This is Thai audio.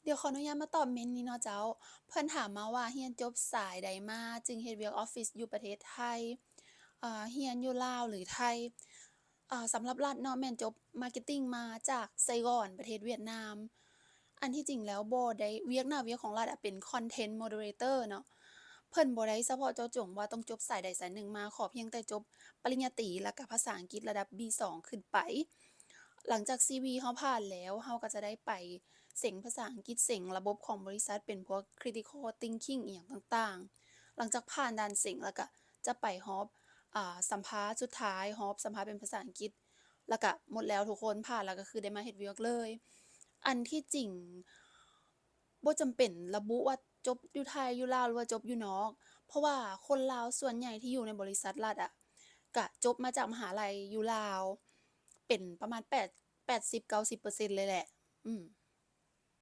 เดี๋ยวขออนุญาตมาตอบเมนต์นี้เนาะเจ้าเพิ่นถามมาว่าเรียนจบสายใดมาจึงเฮ็ดเวียกออฟฟิศอยู่ประเทศไทยเรียนอยู่ลาวหรือไทยสำหรับรัฐเนาะแม่นจบ Marketing มาจากไซกอนประเทศเวียดนามอันที่จริงแล้วบ่ได้เวียกหน้าเวียกของรัฐอะเป็น Content Moderator เนาะเพิ่นบ่ได้เฉพาะเจาะจงว่าต้องจบสายใดสายหนึ่งมาขอเพียงแต่จบปริญญาตรีแล้วก็ภาษาอังกฤษระดับ B2 ขึ้นไปหลังจากซีวีเราผ่านแล้วเราก็จะได้ไป เส็งภาษาอังกฤษเส็งระบบของบริษัทเป็นพวก critical thinking อีหยังต่างๆหลังจากผ่านด่านเส็งแล้วก็จะไป HOP สัมภาษณ์สุดท้าย HOP สัมภาษณ์เป็นภาษาอังกฤษแล้วก็หมดแล้วทุกคนผ่านแล้วก็คือได้มาเฮ็ดเวียกเลยอันที่จริงบ่จำเป็นระบุว่าจบอยู่ไทยอยู่ลาวหรือว่าจบอยู่นอกเพราะว่าคนลาวส่วนใหญ่ที่อยู่ในบริษัทรัฐอะก็จบมาจากมหาลัยอยู่ลาวเป็นประมาณ8 80-90%เลยแหละอืม